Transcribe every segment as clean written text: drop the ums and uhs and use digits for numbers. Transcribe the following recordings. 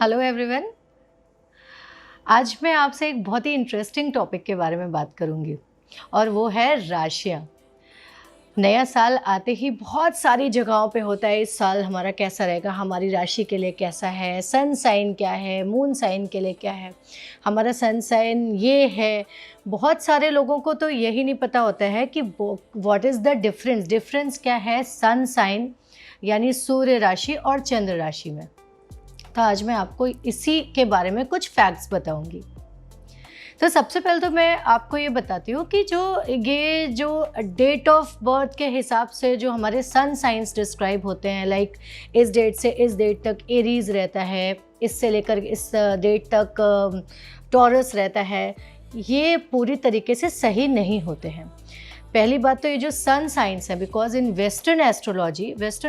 Hello everyone. आज मैं आपसे एक बहुत ही इंटरेस्टिंग टॉपिक के बारे में बात करूंगी और वो है राशियां। नया साल आते ही बहुत सारी जगहों पे होता है इस साल हमारा कैसा रहेगा, हमारी राशि के लिए कैसा है, सन साइन क्या है, मून साइन के लिए क्या है, हमारा सन साइन ये है। बहुत सारे लोगों को तो यही नहीं पता होता है कि व्हाट इज़ द डिफरेंस क्या है सन साइन यानी सूर्य राशि और चंद्र राशि में। तो आज मैं आपको इसी के बारे में कुछ फैक्ट्स बताऊंगी। तो सबसे पहले तो मैं आपको ये बताती हूँ कि जो डेट ऑफ बर्थ के हिसाब से जो हमारे सन साइंस डिस्क्राइब होते हैं, लाइक इस डेट से इस डेट तक एरीज रहता है, इससे लेकर इस डेट तक टॉरस रहता है, ये पूरी तरीके से सही नहीं होते हैं। पहली बात तो ये जो सन साइंस है, बिकॉज इन वेस्टर्न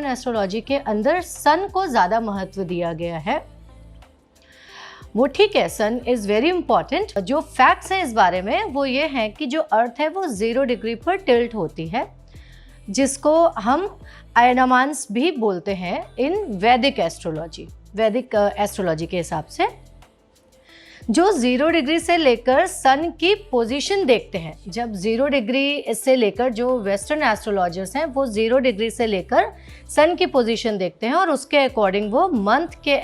एस्ट्रोलॉजी के अंदर सन को ज़्यादा महत्व दिया गया है। वो ठीक है, सन इज़ वेरी इंपॉर्टेंट। जो फैक्ट्स हैं इस बारे में वो ये हैं कि जो अर्थ है वो 0 डिग्री पर टिल्ट होती है, जिसको हम आयनामांस भी बोलते हैं इन वैदिक एस्ट्रोलॉजी के हिसाब से। जो 0 डिग्री से लेकर सन की पोजीशन देखते हैं, जब 0 डिग्री से लेकर जो वेस्टर्न एस्ट्रोलॉजर्स हैं वो 0 डिग्री से लेकर सन की पोजीशन देखते हैं और उसके अकॉर्डिंग वो मंथ के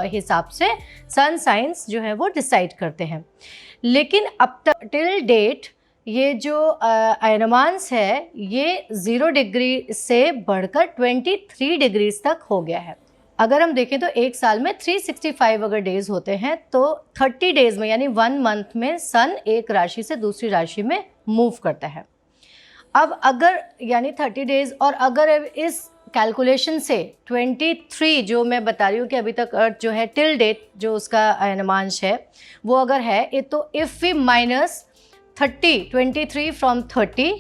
हिसाब से सन साइंस जो है वो डिसाइड करते हैं। लेकिन अब तक टिल डेट ये जो आयनमांस है ये 0 डिग्री से बढ़कर 23 डिग्रीज तक हो गया है। अगर हम देखें तो एक साल में 365 अगर डेज होते हैं तो 30 डेज में यानी 1 मंथ में सन एक राशि से दूसरी राशि में मूव करता है। अब अगर यानी 30 डेज, और अगर इस कैलकुलेशन से 23 जो मैं बता रही हूँ कि अभी तक अर्थ जो है टिल डेट जो उसका आयनमांश है वो अगर है, तो इफ़ वी माइनस 23 फ्रॉम 30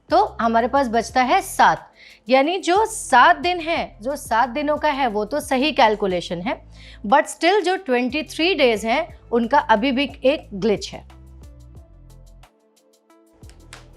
तो हमारे पास बचता है 7। यानी जो 7 दिन है, जो 7 दिनों का है वो तो सही कैलकुलेशन है, बट स्टिल जो 23 डेज हैं उनका अभी भी एक ग्लिच है।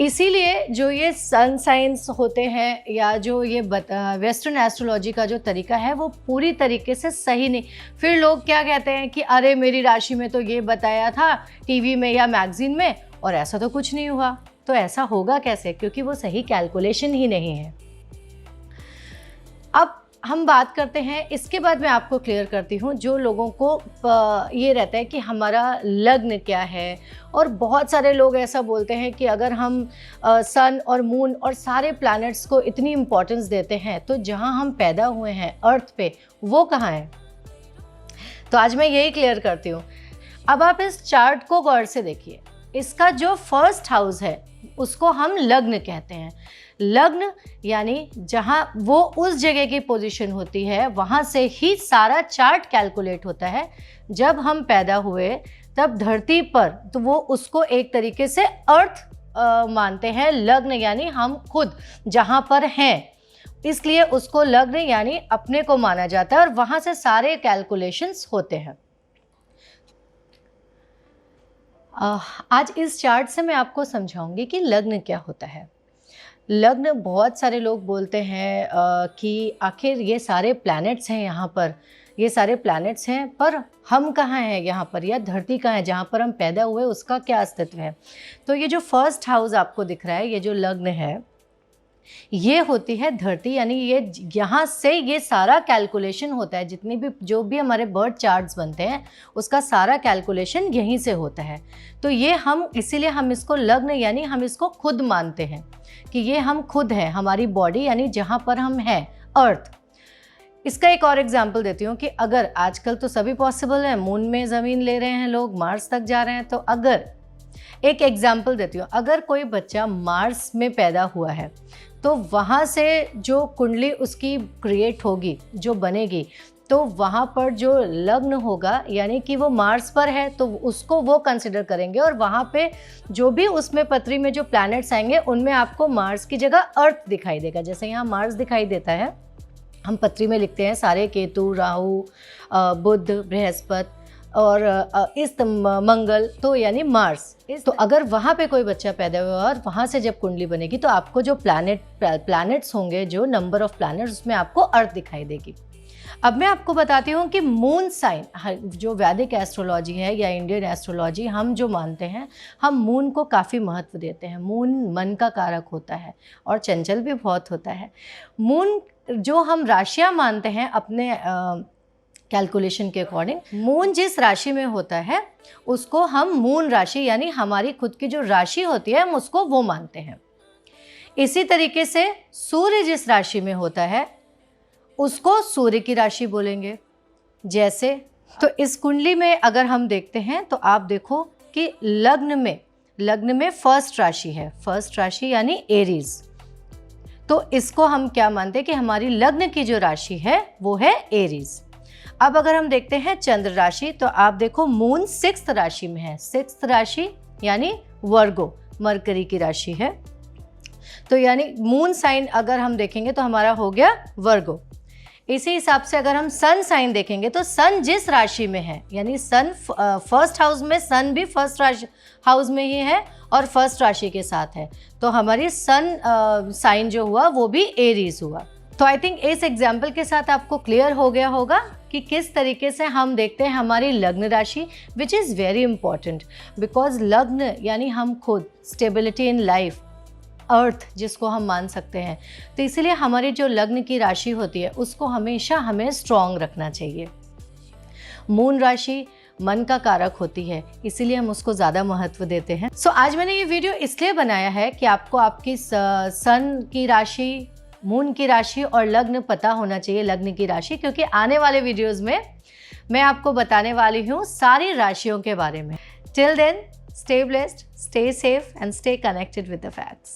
इसीलिए जो ये सन साइंस होते हैं या जो ये वेस्टर्न एस्ट्रोलॉजी का जो तरीका है वो पूरी तरीके से सही नहीं। फिर लोग क्या कहते हैं कि अरे मेरी राशि में तो ये बताया था टीवी में या मैगजीन में और ऐसा तो कुछ नहीं हुआ। तो ऐसा होगा कैसे, क्योंकि वो सही कैलकुलेशन ही नहीं है। अब हम बात करते हैं, इसके बाद मैं आपको क्लियर करती हूँ जो लोगों को ये रहता है कि हमारा लग्न क्या है। और बहुत सारे लोग ऐसा बोलते हैं कि अगर हम सन और मून और सारे प्लैनेट्स को इतनी इम्पोर्टेंस देते हैं तो जहाँ हम पैदा हुए हैं अर्थ पे वो कहाँ है। तो आज मैं यही क्लियर करती हूँ। अब आप इस चार्ट को गौर से देखिए। इसका जो फर्स्ट हाउस है उसको हम लग्न कहते हैं। लग्न यानी जहां वो उस जगह की पोजीशन होती है वहां से ही सारा चार्ट कैलकुलेट होता है। जब हम पैदा हुए तब धरती पर तो वो उसको एक तरीके से अर्थ मानते हैं। लग्न यानी हम खुद जहां पर हैं, इसलिए उसको लग्न यानी अपने को माना जाता है और वहां से सारे कैलकुलेशंस होते हैं। आज इस चार्ट से मैं आपको समझाऊंगी कि लग्न क्या होता है। लग्न, बहुत सारे लोग बोलते हैं कि आखिर ये सारे प्लैनेट्स हैं यहाँ पर, ये सारे प्लैनेट्स हैं पर हम कहाँ हैं यहाँ पर, या धरती कहाँ है जहाँ पर हम पैदा हुए उसका क्या अस्तित्व है। तो ये जो फर्स्ट हाउस आपको दिख रहा है, ये जो लग्न है ये होती है धरती, यानी ये यहाँ से ये सारा कैलकुलेशन होता है। जितनी भी जो भी हमारे बर्थ चार्ट्स बनते हैं उसका सारा कैलकुलेशन यहीं से होता है। तो ये हम इसीलिए हम इसको लग्न यानी हम इसको खुद मानते हैं कि ये हम खुद हैं, हमारी बॉडी यानी जहाँ पर हम हैं अर्थ। इसका एक और एग्जाम्पल देती हूँ कि अगर आजकल तो सभी पॉसिबल है, मून में ज़मीन ले रहे हैं लोग, मार्स तक जा रहे हैं। तो अगर एक एग्जाम्पल देती हूँ, अगर कोई बच्चा मार्स में पैदा हुआ है तो वहाँ से जो कुंडली उसकी क्रिएट होगी, जो बनेगी, तो वहाँ पर जो लग्न होगा यानी कि वो मार्स पर है तो उसको वो कंसिडर करेंगे और वहाँ पे जो भी उसमें पृथ्वी में जो प्लैनेट्स आएंगे उनमें आपको मार्स की जगह अर्थ दिखाई देगा। जैसे यहाँ मार्स दिखाई देता है, हम पृथ्वी में लिखते हैं सारे केतु, राहु, बुध, बृहस्पति और इस मंगल, तो यानी मार्स। तो अगर वहाँ पे कोई बच्चा पैदा हुआ और वहाँ से जब कुंडली बनेगी तो आपको जो प्लैनेट्स होंगे, जो नंबर ऑफ प्लैनेट्स, उसमें आपको अर्थ दिखाई देगी। अब मैं आपको बताती हूँ कि मून साइन, जो वैदिक एस्ट्रोलॉजी है या इंडियन एस्ट्रोलॉजी, हम जो मानते हैं, हम मून को काफ़ी महत्व देते हैं। मून मन का कारक होता है और चंचल भी बहुत होता है। मून जो हम राशियाँ मानते हैं अपने कैलकुलेशन के अकॉर्डिंग, मून जिस राशि में होता है उसको हम मून राशि यानी हमारी खुद की जो राशि होती है हम उसको वो मानते हैं। इसी तरीके से सूर्य जिस राशि में होता है उसको सूर्य की राशि बोलेंगे। जैसे तो इस कुंडली में अगर हम देखते हैं तो आप देखो कि लग्न में फर्स्ट राशि है, फर्स्ट राशि यानी एरीज। तो इसको हम क्या मानते हैं कि हमारी लग्न की जो राशि है वो है एरीज। अब अगर हम देखते हैं चंद्र राशि तो आप देखो मून 6th राशि में है, 6th राशि यानी वर्गो, मरकरी की राशि है। तो यानी मून साइन अगर हम देखेंगे तो हमारा हो गया वर्गो। इसी हिसाब से अगर हम सन साइन देखेंगे तो सन जिस राशि में है, यानी सन फर्स्ट हाउस में, सन भी फर्स्ट हाउस में ही है और फर्स्ट राशि के साथ है, तो हमारी सन साइन जो हुआ वो भी एरीज हुआ। तो आई थिंक इस एग्जाम्पल के साथ आपको क्लियर हो गया होगा कि किस तरीके से हम देखते हैं हमारी लग्न राशि, which is very important because लग्न यानी हम खुद, स्टेबिलिटी इन लाइफ, अर्थ जिसको हम मान सकते हैं। तो इसीलिए हमारी जो लग्न की राशि होती है उसको हमेशा हमें स्ट्रॉन्ग रखना चाहिए। मून राशि मन का कारक होती है, इसीलिए हम उसको ज़्यादा महत्व देते हैं। सो आज मैंने ये वीडियो इसलिए बनाया है कि आपको आपकी सन की राशि, मून की राशि और लग्न पता होना चाहिए, लग्न की राशि, क्योंकि आने वाले वीडियोस में मैं आपको बताने वाली हूँ सारी राशियों के बारे में। Till then, stay blessed, stay safe and stay connected with the facts.